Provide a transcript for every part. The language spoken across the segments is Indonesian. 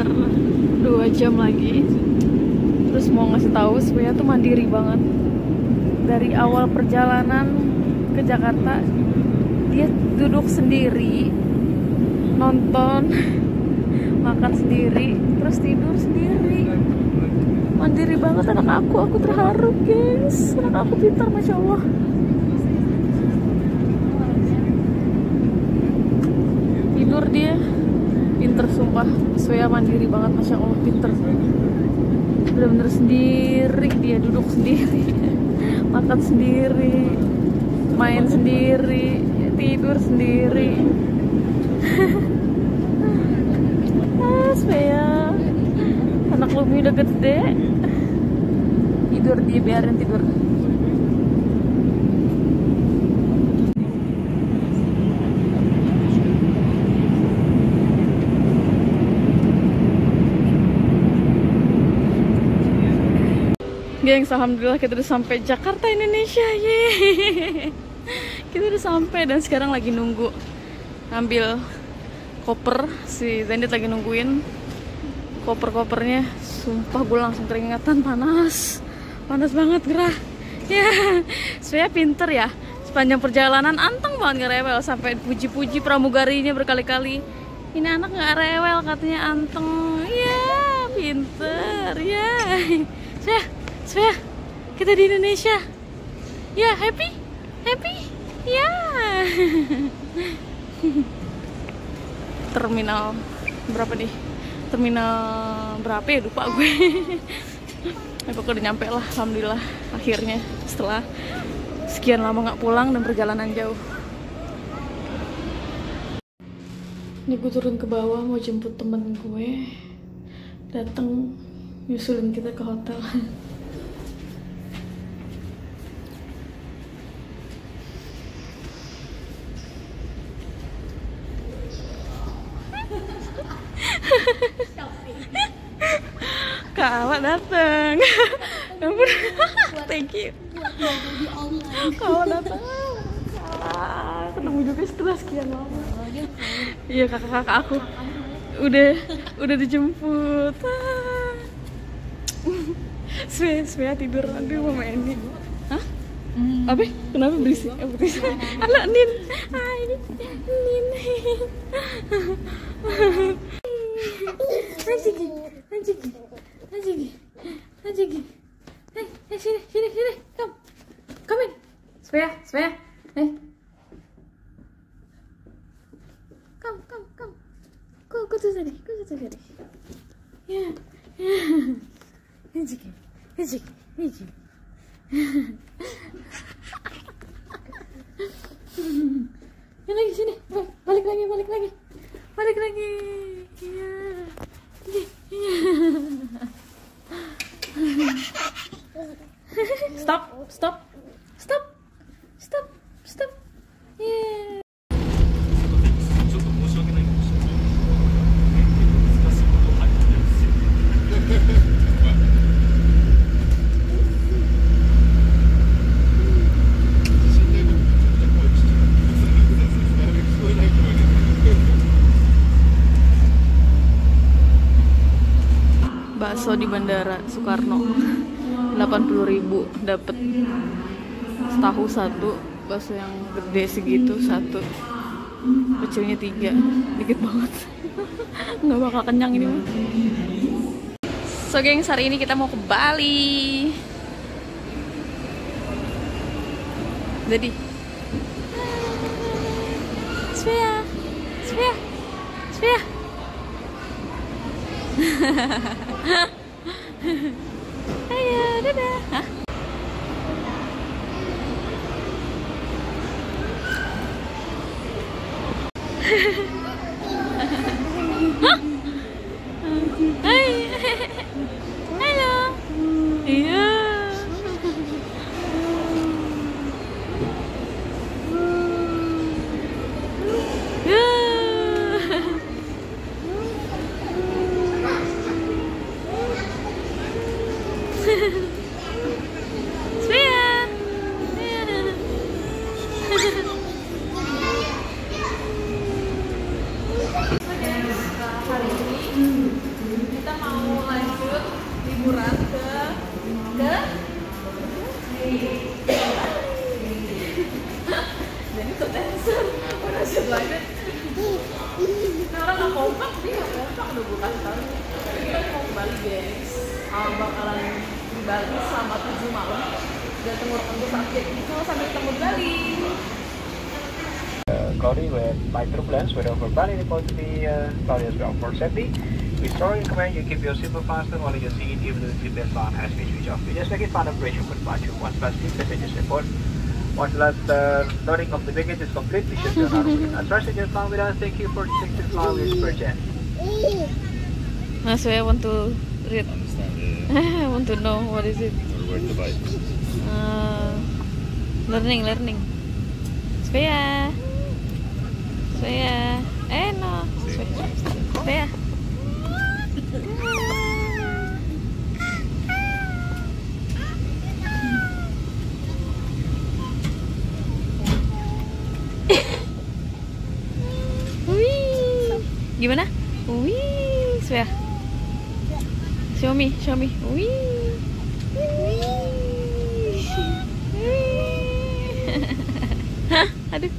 sekitar 2 jam lagi. Terus mau ngasih tahu Svea tuh mandiri banget. Dari awal perjalanan ke Jakarta dia duduk sendiri, nonton, makan sendiri, terus tidur sendiri. Mandiri banget anak aku terharu guys. Anak aku pintar, masya Allah. Tidur dia, pinter sumpah. Svea mandiri banget, masya Allah, pinter. Bener-bener sendiri, dia duduk sendiri, makan sendiri, main sendiri, tidur sendiri. Svea, anak Lumi udah gede. Tidur, dia biarin tidur. Gengs, alhamdulillah kita udah sampai Jakarta, Indonesia. Yeay. Kita udah sampai dan sekarang lagi nunggu ambil koper. Si Zendit lagi nungguin koper-kopernya. Sumpah gue langsung keringatan, panas banget gerah. Ya, Svea pinter ya. Sepanjang perjalanan anteng banget, gak rewel. Sampai puji-puji pramugarinya berkali-kali. Ini anak gak rewel, katanya anteng. Ya, pinter ya. Svea, kita di Indonesia. Ya, happy? Ya. Terminal berapa nih? Terminal berapa ya? Lupa gue. Pokoknya udah nyampe lah, alhamdulillah. Akhirnya setelah sekian lama nggak pulang dan perjalanan jauh. Ini gue turun ke bawah mau jemput temen gue. Datang nyusulin kita ke hotel. Kak Awak dateng. Thank you. Kak Awak dateng. Ketemu juga setelah sekian lama. Iya, kakak-kakak aku udah dijemput. Svea tidur. Aduh, mama ini. Hah? Apa? Kenapa berisik? Halo, Nin. Hai, Nin. Anjing. Sini. Come in. Svea. Come. Go to tadi. Ya. Anjing. Yang lagi sini. Balik lagi. Ya. Stop. Yeah. Bakso di Bandara Soekarno 80.000 dapet tahu satu, bakso yang gede segitu satu, kecilnya 3, dikit banget. Nggak bakal kenyang ini mah. So gengs, hari ini kita mau ke Bali. Jadi Svea. Ayo, dadah. Hah? Hai. Halo. Iya. liburan ke jadi tuh dancer udah siap banget. Sekarang nggak kompak, dia nggak kompak udah gue kasih tahu. Kita mau ke Bali guys, bakalan di Bali selama 7 malam. Dan tenggorokan gue sakit, so sampai ketemu di Bali. Cloudy with light turbulence, weather over Bali reported to be cloudy as well. For safety, we store and command you keep your seatbelt fastened while you seat, even though the seatbelt sign has been switched off. We just make it final operation for departure. Once last seat passengers report. Once the last loading of the baggage is complete, we should be on our way. As passengers flying with us, thank you for 16 miles per jet. Mas, I want to read. I want to know what is it. Or where to buy. Learning. Svea. No. Svea. Wih. Gimana? Wih, Svea. Show me. Wih. Hah? Aduh.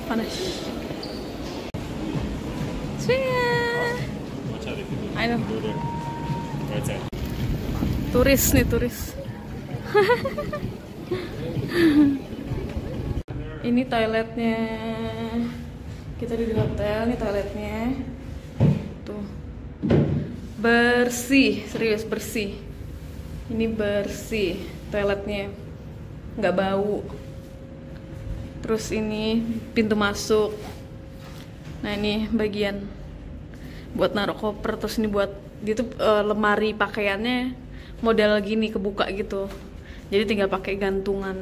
Panas. Swia. I know. Turis. Ini toiletnya. Kita di hotel, nih toiletnya. Tuh. Bersih, serius bersih. Ini bersih toiletnya. Nggak bau. Terus ini pintu masuk. Nah, ini bagian buat naruh koper. Terus ini buat gitu lemari pakaiannya model gini kebuka gitu. Jadi tinggal pakai gantungan.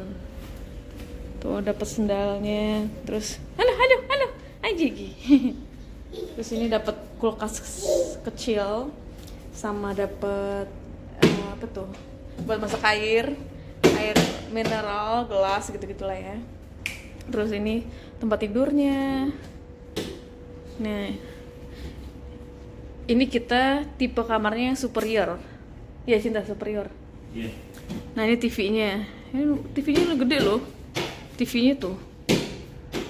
Tuh dapat sendalnya. Terus halo. Ajigi. Terus ini dapat kulkas kecil sama dapat apa tuh? Buat masak air mineral, gelas gitu-gitulah ya. Terus ini tempat tidurnya. Nah, ini kita tipe kamarnya yang superior. Ya, Cinta, superior. Yeah. Nah, ini TV-nya. TV-nya gede loh. TV-nya tuh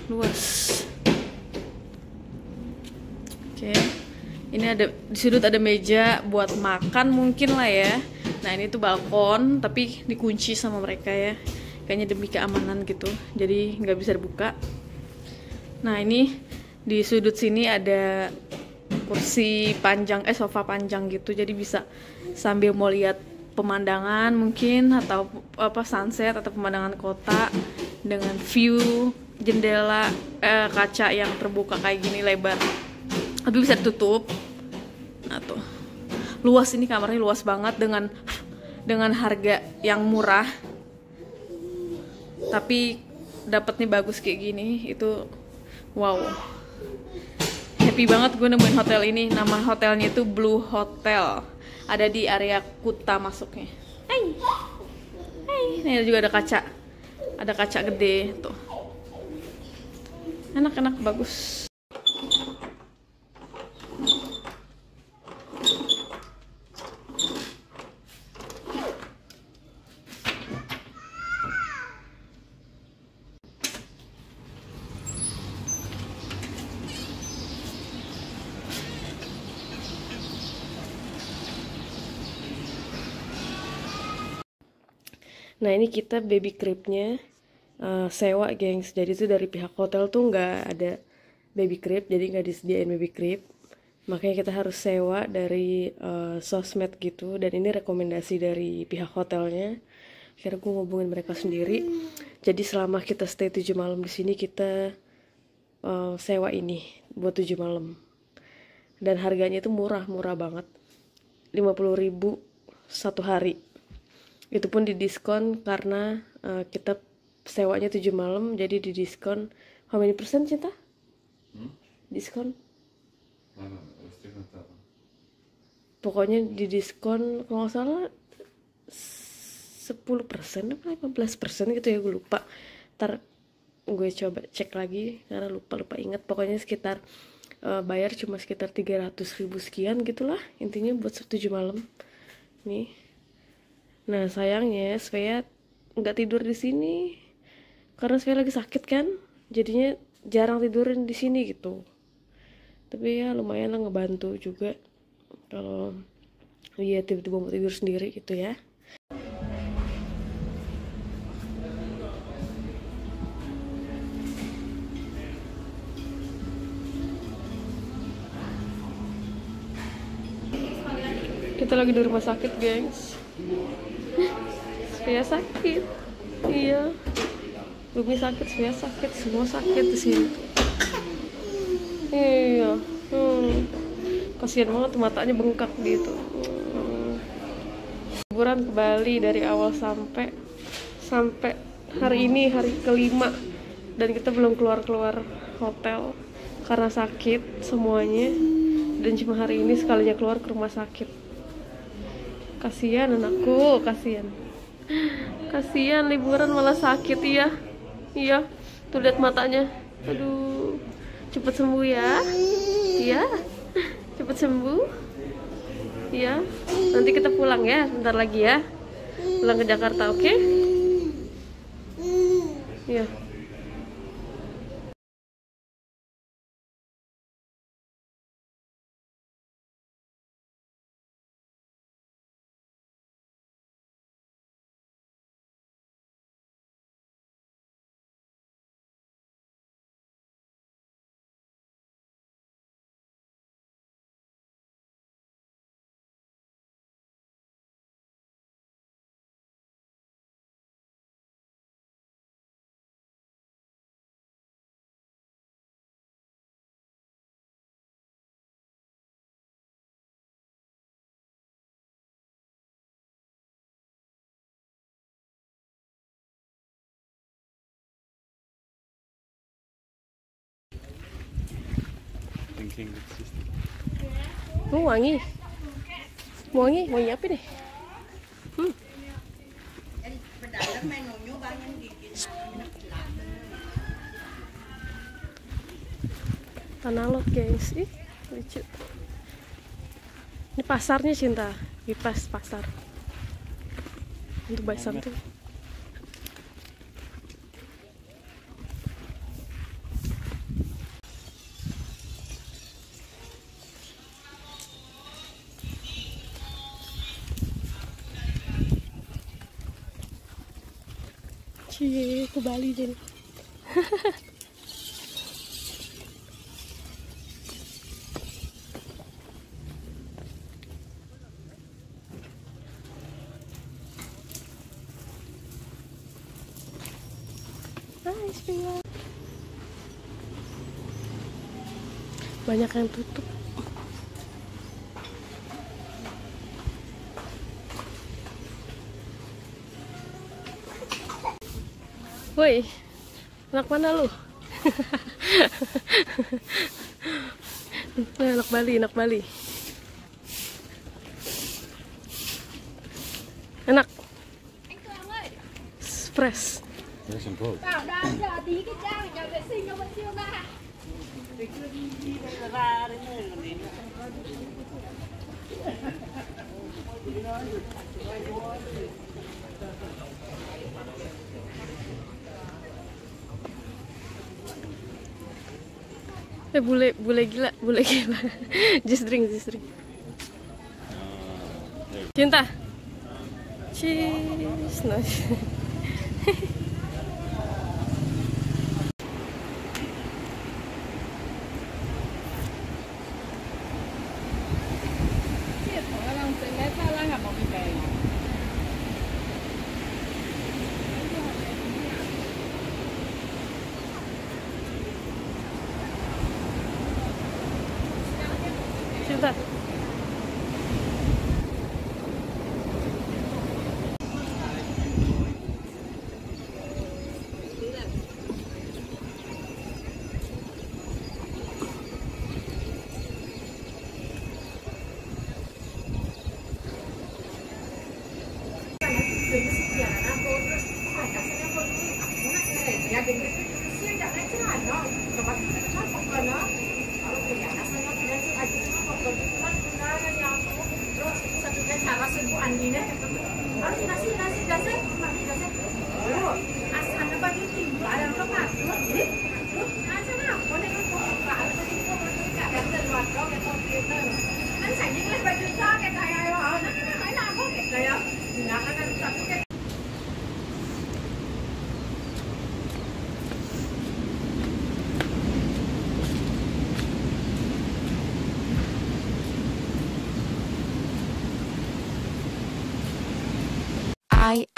luas. Oke. Ini ada di sudut ada meja buat makan mungkin lah ya. Nah, ini tuh balkon tapi dikunci sama mereka ya. Kayaknya demi keamanan gitu. Jadi nggak bisa dibuka. Nah, ini di sudut sini ada kursi panjang, sofa panjang gitu. Jadi bisa sambil mau lihat pemandangan mungkin atau apa sunset atau pemandangan kota dengan view jendela kaca yang terbuka kayak gini lebar, tapi bisa ditutup. Nah tuh, luas, ini kamarnya luas banget dengan harga yang murah, tapi dapetnya bagus kayak gini. Itu wow, happy banget gue nemuin hotel ini. Nama hotelnya itu Blue Hotel, ada di area Kuta masuknya. Hai, ini juga ada kaca gede tuh, enak bagus. Nah ini kita baby cribnya sewa gengs. Jadi itu dari pihak hotel tuh nggak ada baby crib, jadi nggak disediain baby crib. Makanya kita harus sewa dari sosmed gitu. Dan ini rekomendasi dari pihak hotelnya. Akhirnya gue ngubungin mereka sendiri. Jadi selama kita stay 7 malam di sini, kita sewa ini buat 7 malam. Dan harganya itu murah banget, 50.000 satu hari. Itu pun didiskon karena kita sewanya 7 malam, jadi didiskon. How many persen, Cinta? Diskon? Pokoknya didiskon kalau nggak salah 10% apa 15% gitu ya, gue lupa. Ntar gue coba cek lagi karena lupa ingat. Pokoknya sekitar bayar cuma sekitar 300.000 sekian gitulah intinya buat 7 malam nih. Nah sayangnya Svea nggak tidur di sini karena Svea lagi sakit kan, jadinya jarang tidurin di sini gitu. Tapi ya lumayan lah ngebantu juga kalau dia tiba-tiba mau tidur sendiri gitu ya. Kita lagi di rumah sakit gengs. Svea sakit, iya. Bumi sakit, Svea sakit, semua sakit di sini. Iya, kasihan banget matanya bengkak gitu. Liburan ke Bali dari awal sampai hari ini hari kelima, dan kita belum keluar hotel karena sakit semuanya. Dan cuma hari ini sekalinya keluar ke rumah sakit. Kasihan anakku, kasihan liburan malah sakit ya. Iya, tuh lihat matanya. Aduh, cepet sembuh ya. Iya, cepet sembuh. Iya, nanti kita pulang ya, bentar lagi ya. Pulang ke Jakarta, oke? Iya. Wangi apa nih? Tanah lot guys, ih lucu. Ini pasarnya Cinta, di pasar untuk buy something. Cie, ke Bali jadi. Hai, Svea. banyak yang tutup. Woi, anak mana lu? Nah, anak Bali, anak Bali. Enak. Fresh. Bule gila. Just drink. Cinta. Cheese. Nice. Cinta.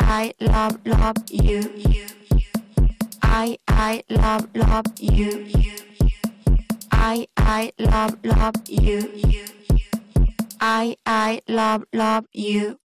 I love you. I love you. I love you. I love you.